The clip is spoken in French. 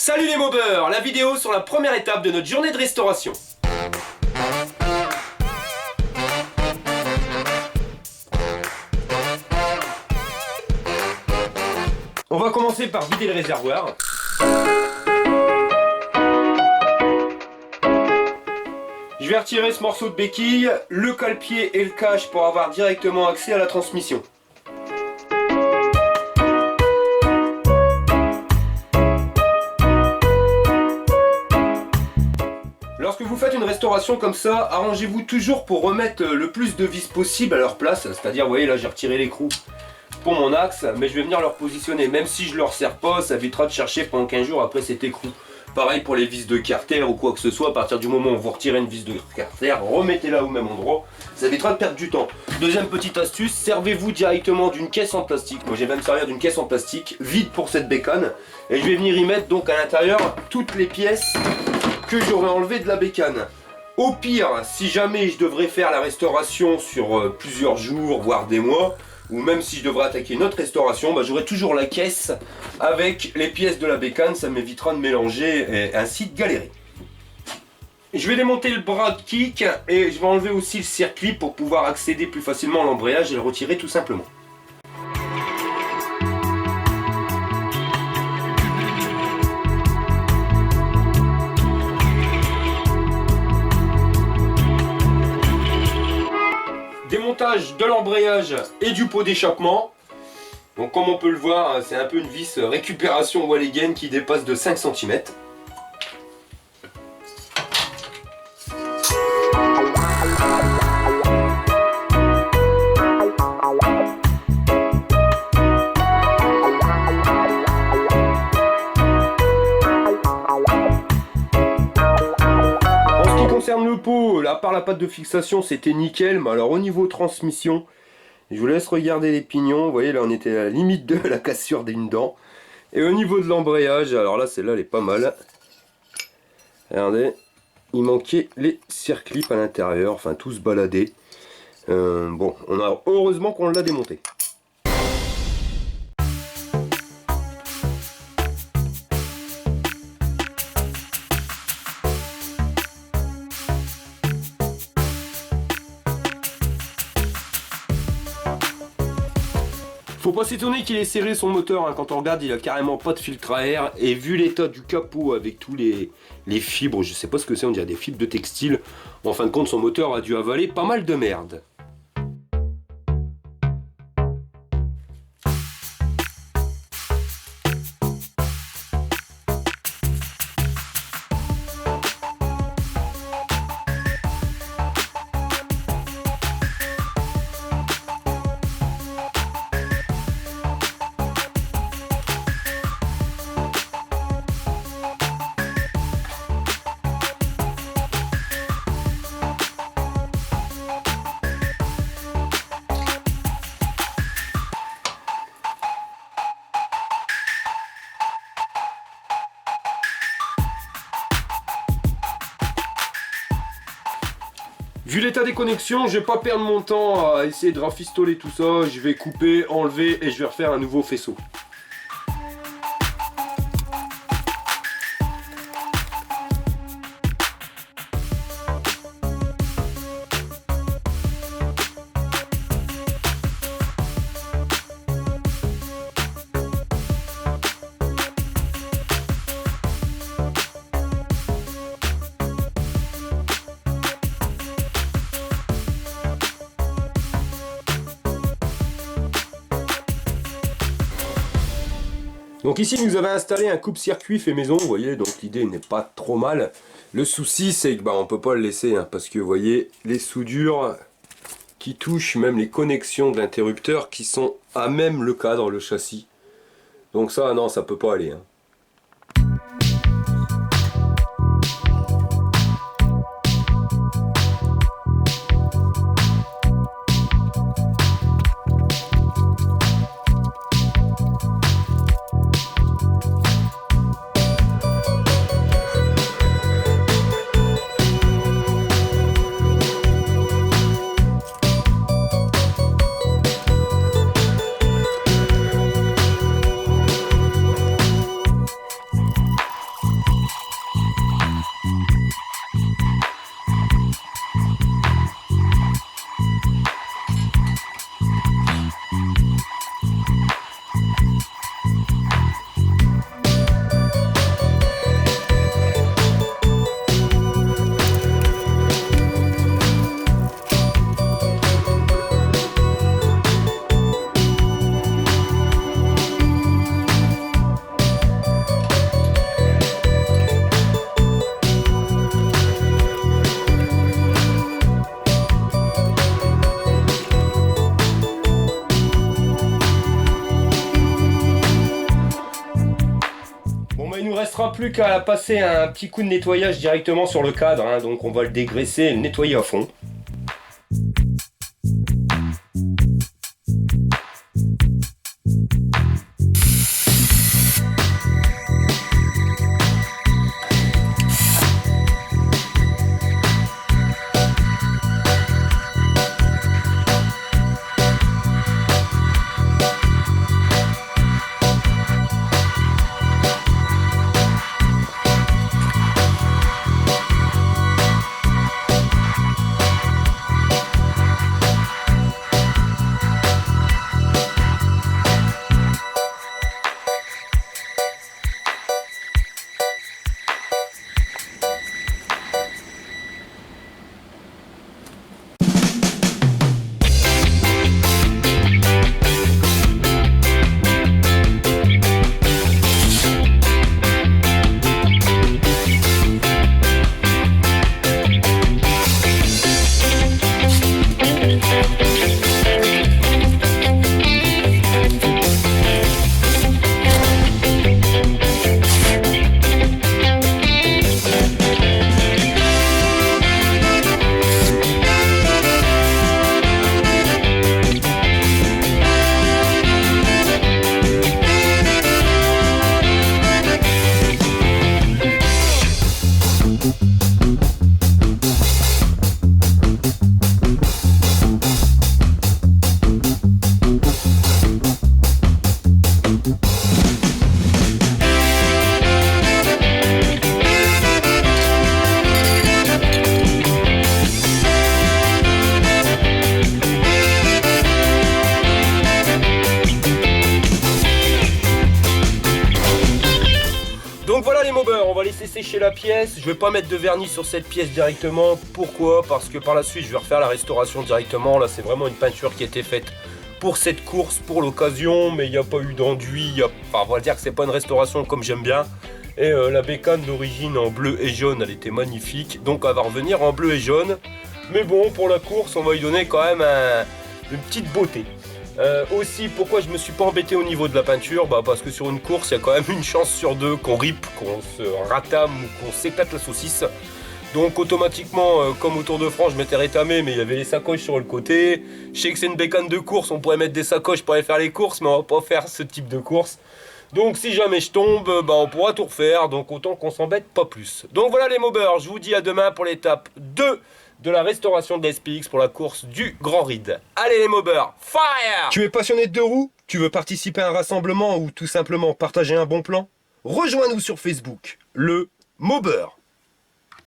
Salut les mobeurs, la vidéo sur la première étape de notre journée de restauration. On va commencer par vider le réservoir. Je vais retirer ce morceau de béquille, le cale-pied et le cache pour avoir directement accès à la transmission. Lorsque vous faites une restauration comme ça, arrangez-vous toujours pour remettre le plus de vis possible à leur place. C'est-à-dire, vous voyez là j'ai retiré l'écrou pour mon axe, mais je vais venir leur positionner. Même si je leur sers pas, ça évitera de chercher pendant 15 jours après cet écrou. Pareil pour les vis de carter ou quoi que ce soit, à partir du moment où vous retirez une vis de carter, remettez-la au même endroit, ça évitera de perdre du temps. Deuxième petite astuce, servez-vous directement d'une caisse en plastique. Moi j'ai même servir d'une caisse en plastique vide pour cette bécane. Et je vais venir y mettre donc à l'intérieur toutes les pièces que j'aurais enlevées de la bécane. Au pire, si jamais je devrais faire la restauration sur plusieurs jours, voire des mois, ou même si je devrais attaquer une autre restauration, j'aurai toujours la caisse avec les pièces de la bécane, ça m'évitera de mélanger et ainsi de galérer. Je vais démonter le bras de kick et je vais enlever aussi le circuit pour pouvoir accéder plus facilement à l'embrayage et le retirer tout simplement. Démontage de l'embrayage et du pot d'échappement. Donc comme on peut le voir, c'est un peu une vis récupération Walligen qui dépasse de 5 cm. Concerne le pot, à part la patte de fixation c'était nickel, mais alors au niveau transmission, je vous laisse regarder les pignons, vous voyez là on était à la limite de la cassure d'une dent. Et au niveau de l'embrayage, alors là celle-là elle est pas mal. Regardez, il manquait les circlips à l'intérieur, enfin tout se baladait. Bon, heureusement qu'on l'a démonté. Faut pas s'étonner qu'il ait serré son moteur, hein. Quand on regarde il a carrément pas de filtre à air et vu l'état du capot avec tous les fibres, je sais pas ce que c'est, on dirait des fibres de textile, en fin de compte son moteur a dû avaler pas mal de merde. Vu l'état des connexions, je vais pas perdre mon temps à essayer de rafistoler tout ça, je vais couper, enlever et je vais refaire un nouveau faisceau. Donc ici nous avons installé un coupe-circuit fait maison, vous voyez, donc l'idée n'est pas trop mal. Le souci c'est que on peut pas le laisser, hein, parce que vous voyez les soudures qui touchent même les connexions de l'interrupteur qui sont à même le cadre, le châssis. Donc ça non, ça peut pas aller, hein. restera plus qu'à passer un petit coup de nettoyage directement sur le cadre, hein. Donc on va le dégraisser et le nettoyer à fond. Donc voilà les mobbers, on va laisser sécher la pièce. Je vais pas mettre de vernis sur cette pièce directement. Pourquoi? Parce que par la suite je vais refaire la restauration directement. Là c'est vraiment une peinture qui a été faite pour cette course, pour l'occasion, mais il n'y a pas eu d'enduit. Enfin on va dire que c'est pas une restauration comme j'aime bien. Et la bécane d'origine en bleu et jaune, elle était magnifique. Donc elle va revenir en bleu et jaune. Mais bon, pour la course, on va lui donner quand même une petite beauté. Aussi, pourquoi je me suis pas embêté au niveau de la peinture? Parce que sur une course, il y a quand même une chance sur deux qu'on ripe, qu'on se ratame ou qu'on s'éclate la saucisse. Donc automatiquement, comme au Tour de France, je m'étais rétamé, mais il y avait les sacoches sur le côté. Je sais que c'est une bécane de course, on pourrait mettre des sacoches pour aller faire les courses, mais on va pas faire ce type de course. Donc si jamais je tombe, on pourra tout refaire, donc autant qu'on s'embête pas plus. Donc voilà les mobbers, je vous dis à demain pour l'étape 2 de la restauration de la SPX pour la course du Grand Ride. Allez les mobbers, fire! Tu es passionné de deux roues? Tu veux participer à un rassemblement ou tout simplement partager un bon plan? Rejoins-nous sur Facebook, le Mobber.